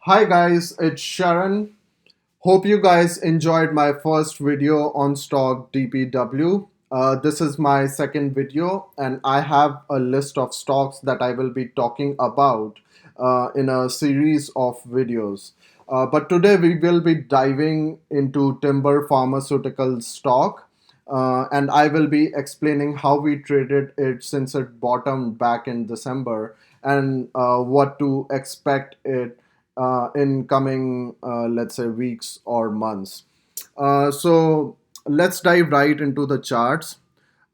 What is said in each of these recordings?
Hi guys, it's Sharon. Hope you guys enjoyed my first video on stock DPW. This is my second video and I have a list of stocks that I will be talking about in a series of videos. But today we will be diving into Timber Pharmaceuticals stock, and I will be explaining how we traded it since it bottomed back in December and what to expect it in coming, let's say, weeks or months. So let's dive right into the charts.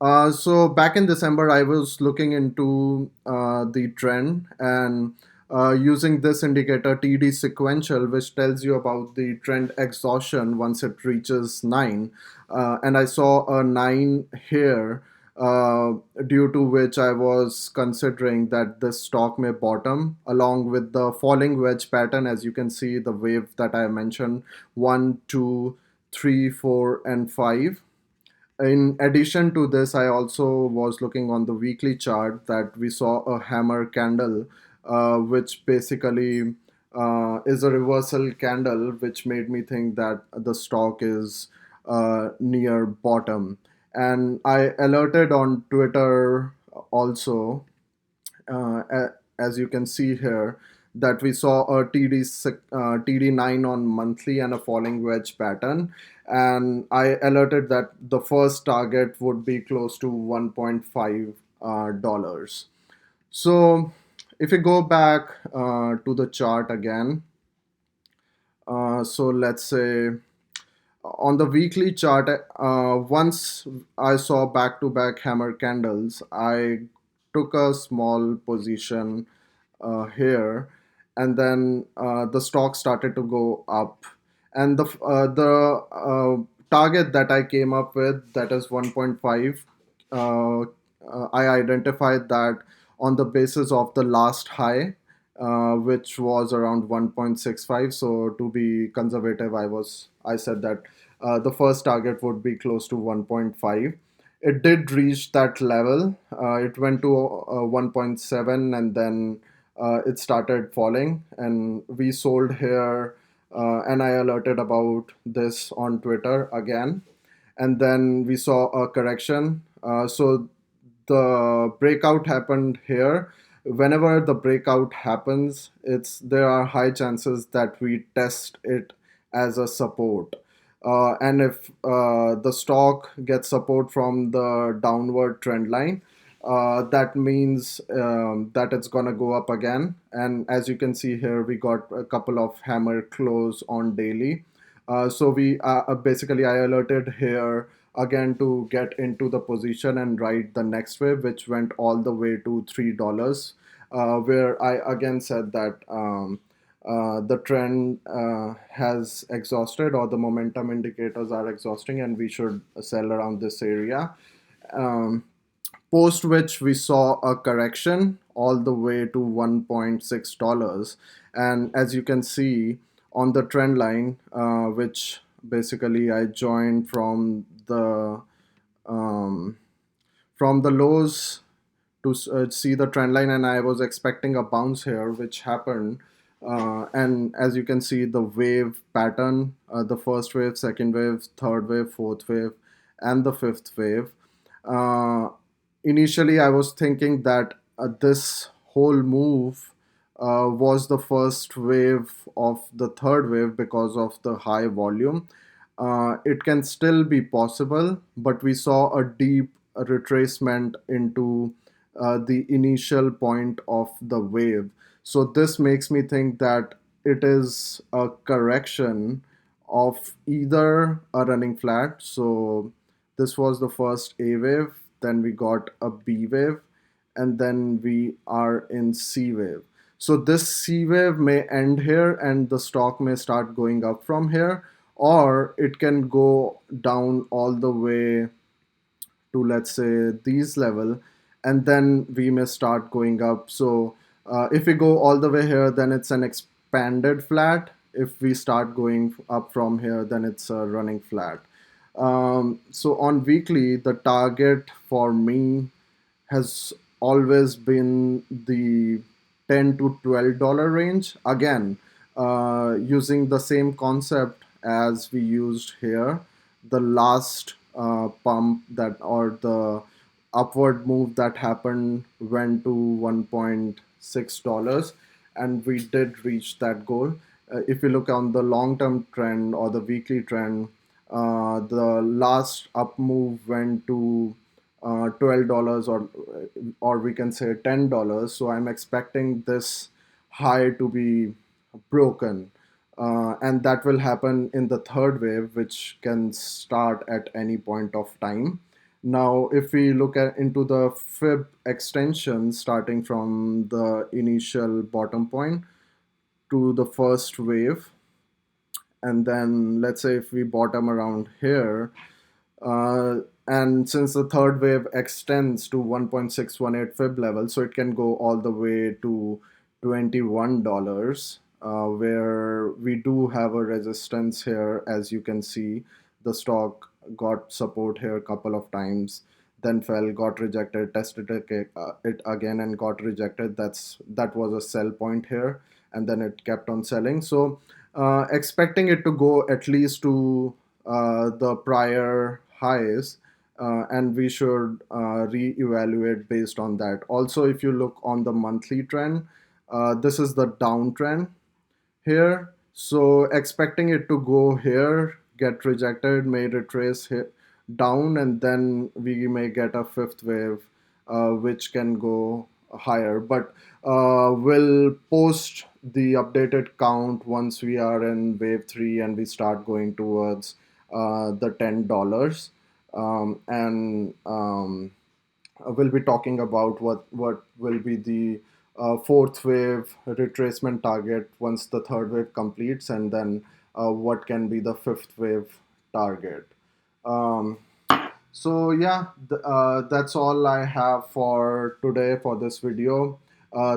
So back in December, I was looking into the trend and using this indicator TD sequential, which tells you about the trend exhaustion once it reaches 9. And I saw a 9 here, uh, due to which I was considering that this stock may bottom along with the falling wedge pattern. As you can see, the wave that I mentioned, 1, 2, 3, 4, and 5. In addition to this, I also was looking on the weekly chart that we saw a hammer candle, which basically is a reversal candle, which made me think that the stock is near bottom. And I alerted on Twitter also, as you can see here, that we saw a TD9 on monthly and a falling wedge pattern. And I alerted that the first target would be close to $1.5. So if you go back to the chart again, so let's say on the weekly chart, once I saw back to back hammer candles, I took a small position here, and then the stock started to go up. And the target that I came up with, that is 1.5. Uh, I identified that on the basis of the last high, which was around 1.65. So to be conservative, I said that the first target would be close to 1.5. It did reach that level. It went to 1.7, and then it started falling, and we sold here. And I alerted about this on Twitter again, and then we saw a correction. So the breakout happened here. Whenever the breakout happens, it's there are high chances that we test it as a support. And if the stock gets support from the downward trend line, that means that it's gonna go up again. And as you can see here, we got a couple of hammer close on daily. So we basically I alerted here again to get into the position and ride the next wave, which went all the way to $3, where I again said that the trend has exhausted, or the momentum indicators are exhausting, and we should sell around this area. Um, Post which we saw a correction all the way to $1.6. And as you can see on the trend line, which basically I joined um, from the lows to see the trend line, and I was expecting a bounce here, which happened. And as you can see, the wave pattern, the first wave, second wave, third wave, fourth wave, and the fifth wave. Uh, Initially, I was thinking that this whole move was the first wave of the third wave because of the high volume. It can still be possible, but we saw a deep retracement into the initial point of the wave. So this makes me think that it is a correction of either a running flat. So this was the first A wave, then we got a B wave, and then we are in C wave. So this C wave may end here and the stock may start going up from here, or it can go down all the way to, let's say, these level, and then we may start going up. So if we go all the way here, then it's an expanded flat. If we start going up from here, then it's a running flat. So on weekly, the target for me has always been the $10 to $12 range. Again, using the same concept as we used here. The last pump that, or the upward move that happened, went to $1.6, and we did reach that goal. If you look on the long term trend or the weekly trend, the last up move went to $12, or we can say $10. So I'm expecting this high to be broken, and that will happen in the third wave, which can start at any point of time. Now, if we look at into the fib extension, starting from the initial bottom point to the first wave, and then let's say if we bottom around here, uh, and since the third wave extends to 1.618 fib level, so it can go all the way to $21, where we do have a resistance here. As you can see, the stock got support here a couple of times, then fell, got rejected, tested it again, and got rejected. That was a sell point here, and then it kept on selling. So expecting it to go at least to the prior highs, and we should reevaluate based on that. Also, if you look on the monthly trend, this is the downtrend here. So expecting it to go here, get rejected, may retrace hit down, and then we may get a fifth wave, which can go higher. But we'll post the updated count once we are in wave three and we start going towards the $10. And we'll be talking about what will be the fourth wave retracement target once the third wave completes, and then what can be the fifth wave target. Um, so yeah, that's all I have for today for this video.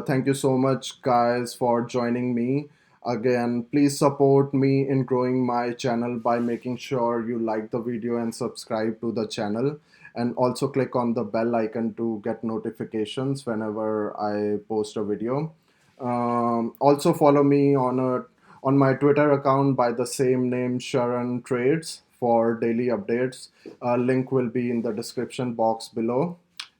Thank you so much, guys, for joining me. Again, please support me in growing my channel by making sure you like the video and subscribe to the channel, and also click on the bell icon to get notifications whenever I post a video. Also follow me on my Twitter account by the same name, Sharon Trades, for daily updates. Link will be in the description box below.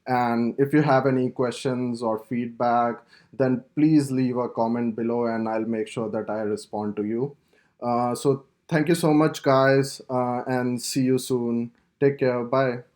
And if you have any questions or feedback, then please leave a comment below, and I'll make sure that I respond to you. So thank you so much, guys, and see you soon. Take care. Bye.